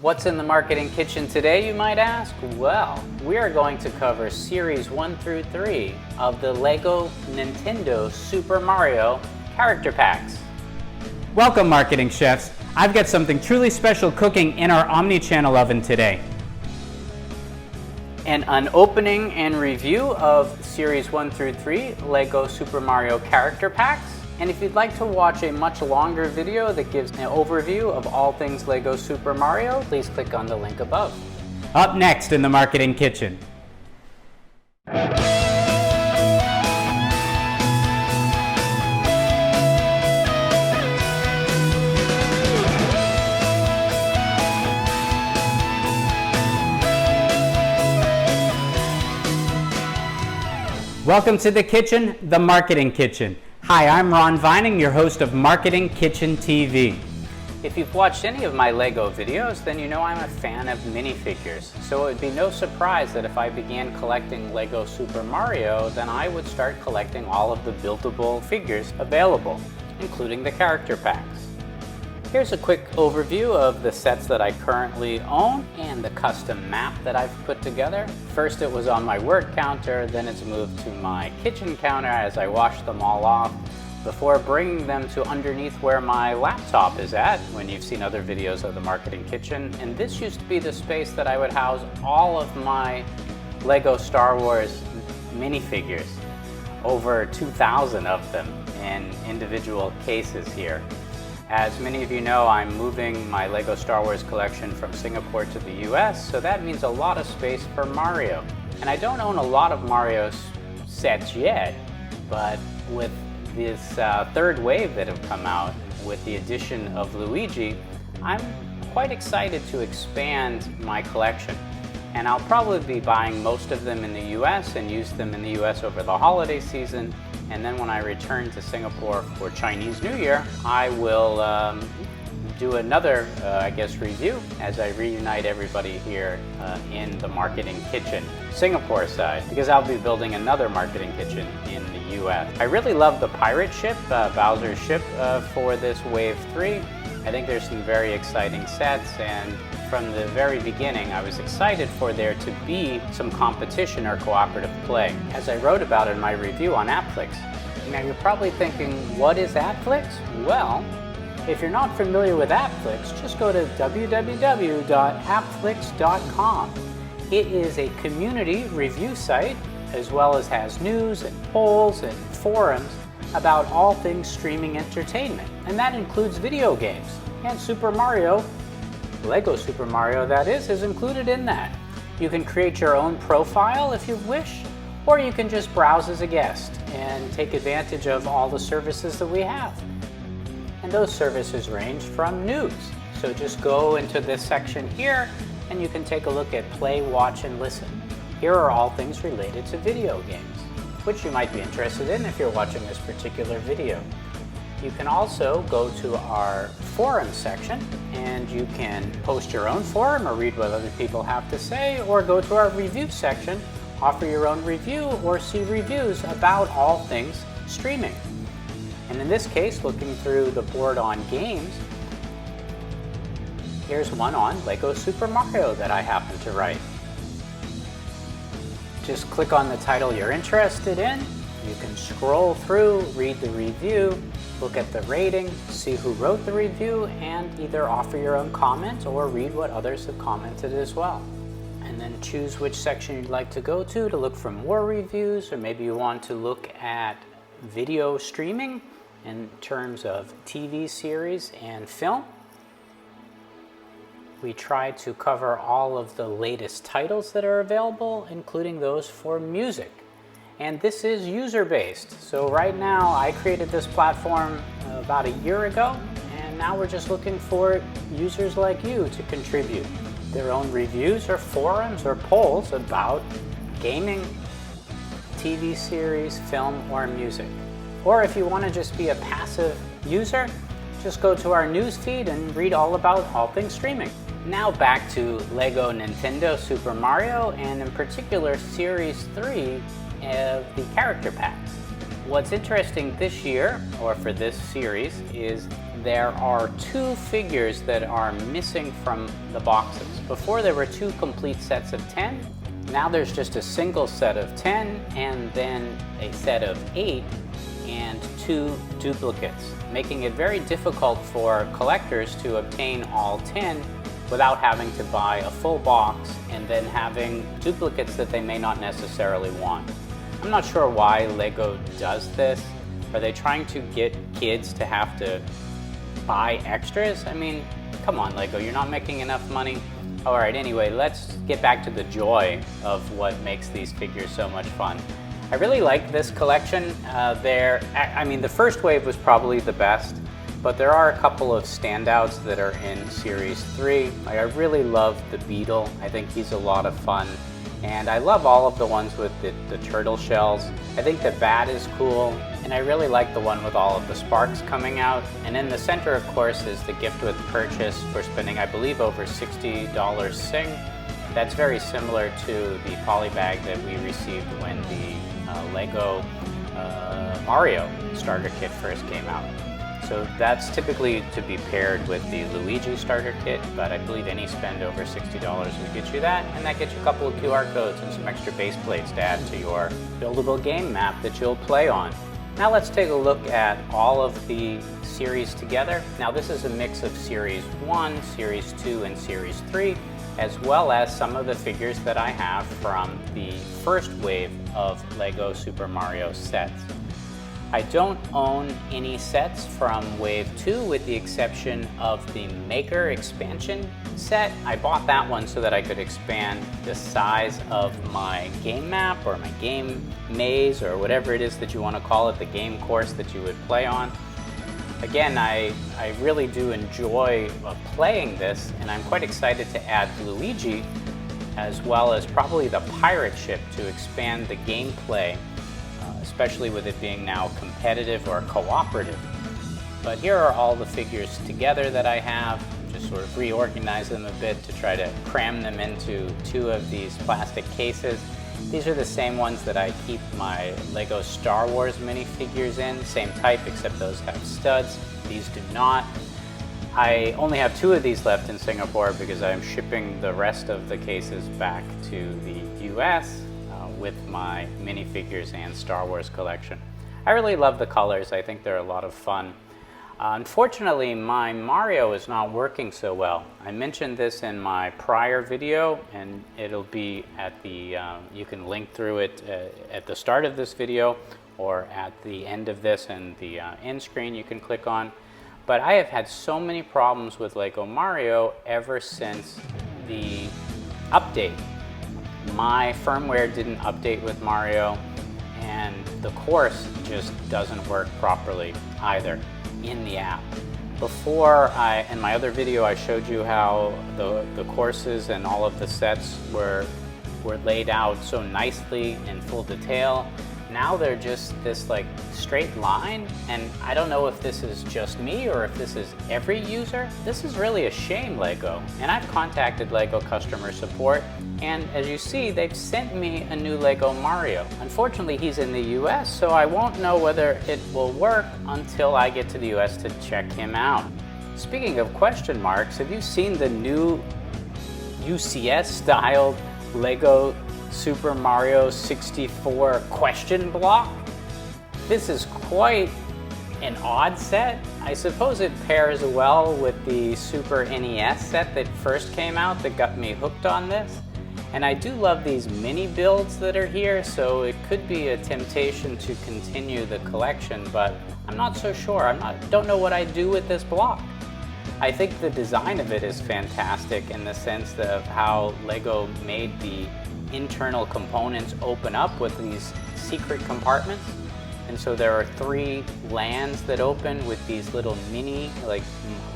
What's in the Marketing Kitchen today, you might ask? Well, we are going to cover Series 1 through 3 of the LEGO Nintendo Super Mario character packs. Welcome, marketing chefs. I've got something truly special cooking in our Omni-Channel oven today. An opening and review of Series 1 through 3 LEGO Super Mario character packs. And if you'd like to watch a much longer video that gives an overview of all things LEGO Super Mario, please click on the link above. Up next in the Marketing Kitchen. Welcome to the kitchen, the Marketing Kitchen. Hi, I'm Ron Vining, your host of Marketing Kitchen TV. If you've watched any of my LEGO videos, then you know I'm a fan of minifigures. So it would be no surprise that if I began collecting LEGO Super Mario, then I would start collecting all of the buildable figures available, including the character packs. Here's a quick overview of the sets that I currently own and the custom map that I've put together. First it was on my work counter, then it's moved to my kitchen counter as I wash them all off before bringing them to underneath where my laptop is at when you've seen other videos of the Marketing Kitchen. And this used to be the space that I would house all of my LEGO Star Wars minifigures, over 2,000 of them in individual cases here. As many of you know, I'm moving my LEGO Star Wars collection from Singapore to the US, so that means a lot of space for Mario. And I don't own a lot of Mario sets yet, but with this third wave that have come out with the addition of Luigi, I'm quite excited to expand my collection. And I'll probably be buying most of them in the US and use them in the US over the holiday season. And then when I return to Singapore for Chinese New Year, I will do another, review as I reunite everybody here in the Marketing Kitchen Singapore side, because I'll be building another Marketing Kitchen in the US. I really love the pirate ship, Bowser's ship, for this Wave 3. I think there's some very exciting sets, and from the very beginning I was excited for there to be some competition or cooperative play. As I wrote about in my review on AppFlix. Now you're probably thinking, what is AppFlix? Well, if you're not familiar with AppFlix, just go to www.appflix.com. It is a community review site, as well as has news and polls and forums about all things streaming entertainment. And that includes video games. And Super Mario, LEGO Super Mario that is included in that. You can create your own profile if you wish, or you can just browse as a guest and take advantage of all the services that we have. And those services range from news. So just go into this section here and you can take a look at play, watch, and listen. Here are all things related to video games, which you might be interested in if you're watching this particular video. You can also go to our forum section and you can post your own forum or read what other people have to say, or go to our review section, offer your own review, or see reviews about all things streaming. And in this case, looking through the board on games, here's one on LEGO Super Mario that I happen to write. Just click on the title you're interested in. You can scroll through, read the review, look at the rating, see who wrote the review, and either offer your own comment or read what others have commented as well. And then choose which section you'd like to go to look for more reviews, or maybe you want to look at video streaming in terms of TV series and film. We try to cover all of the latest titles that are available, including those for music. And this is user-based. So right now, I created this platform about a year ago, and now we're just looking for users like you to contribute their own reviews or forums or polls about gaming, TV series, film, or music. Or if you want to just be a passive user, just go to our news feed and read all about all things streaming. Now back to LEGO Nintendo Super Mario, and in particular Series 3 of the character packs. What's interesting this year, or for this series, is there are 2 figures that are missing from the boxes. Before there were 2 complete sets of 10. Now there's just a single set of 10 and then a set of 8 and 2 duplicates, making it very difficult for collectors to obtain all 10 without having to buy a full box and then having duplicates that they may not necessarily want. I'm not sure why Lego does this. Are they trying to get kids to have to buy extras? I mean, come on Lego, you're not making enough money. All right, anyway, let's get back to the joy of what makes these figures so much fun. I really like this collection. The first wave was probably the best, but there are a couple of standouts that are in Series 3. I really love the Beetle. I think he's a lot of fun. And I love all of the ones with the turtle shells. I think the bat is cool, and I really like the one with all of the sparks coming out. And in the center, of course, is the gift with purchase for spending, I believe, over $60 Sing. That's very similar to the poly bag that we received when the Lego Mario starter kit first came out. So that's typically to be paired with the Luigi starter kit, but I believe any spend over $60 will get you that, and that gets you a couple of QR codes and some extra base plates to add to your buildable game map that you'll play on. Now let's take a look at all of the series together. Now this is a mix of Series 1, Series 2, and Series 3, as well as some of the figures that I have from the first wave of Lego Super Mario sets. I don't own any sets from Wave 2 with the exception of the Maker expansion set. I bought that one so that I could expand the size of my game map or my game maze or whatever it is that you want to call it, the game course that you would play on. Again, I really do enjoy playing this, and I'm quite excited to add Luigi as well as probably the pirate ship to expand the gameplay, especially with it being now competitive or cooperative. But here are all the figures together that I have. Just sort of reorganize them a bit to try to cram them into 2 of these plastic cases. These are the same ones that I keep my Lego Star Wars minifigures in, same type except those have studs. These do not. I only have 2 of these left in Singapore because I'm shipping the rest of the cases back to the US with my minifigures and Star Wars collection. I really love the colors. I think they're a lot of fun. Unfortunately, my Mario is not working so well. I mentioned this in my prior video, and it'll be at the, you can link through it at the start of this video or at the end of this, and the end screen you can click on. But I have had so many problems with Lego Mario ever since the update. My firmware didn't update with Mario, and the course just doesn't work properly either in the app. Before, in my other video, I showed you how the courses and all of the sets were laid out so nicely in full detail. Now they're just this like straight line, and I don't know if this is just me or if this is every user. This is really a shame, Lego. And I've contacted Lego customer support, and as you see, they've sent me a new Lego Mario. Unfortunately, he's in the US, so I won't know whether it will work until I get to the US to check him out. Speaking of question marks, have you seen the new UCS-styled Lego Super Mario 64 question block? This is quite an odd set. I suppose it pairs well with the Super NES set that first came out that got me hooked on this. And I do love these mini builds that are here, so it could be a temptation to continue the collection, but I'm not so sure. Don't know what I'd do with this block. I think the design of it is fantastic in the sense of how Lego made the internal components open up with these secret compartments. And so there are 3 lands that open with these little mini, like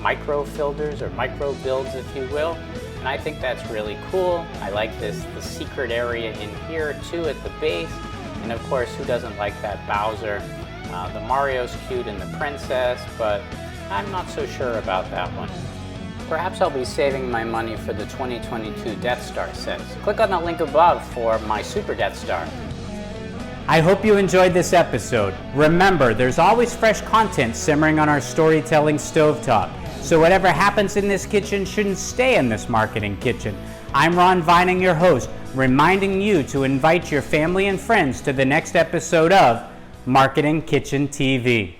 micro filters or micro builds, if you will. And I think that's really cool. I like the secret area in here too at the base. And of course, who doesn't like that Bowser? The Mario's cute and the princess, but I'm not so sure about that one. Perhaps I'll be saving my money for the 2022 Death Star sets. Click on the link above for my Super Death Star. I hope you enjoyed this episode. Remember, there's always fresh content simmering on our storytelling stovetop. So whatever happens in this kitchen shouldn't stay in this marketing kitchen. I'm Ron Vining, your host, reminding you to invite your family and friends to the next episode of Marketing Kitchen TV.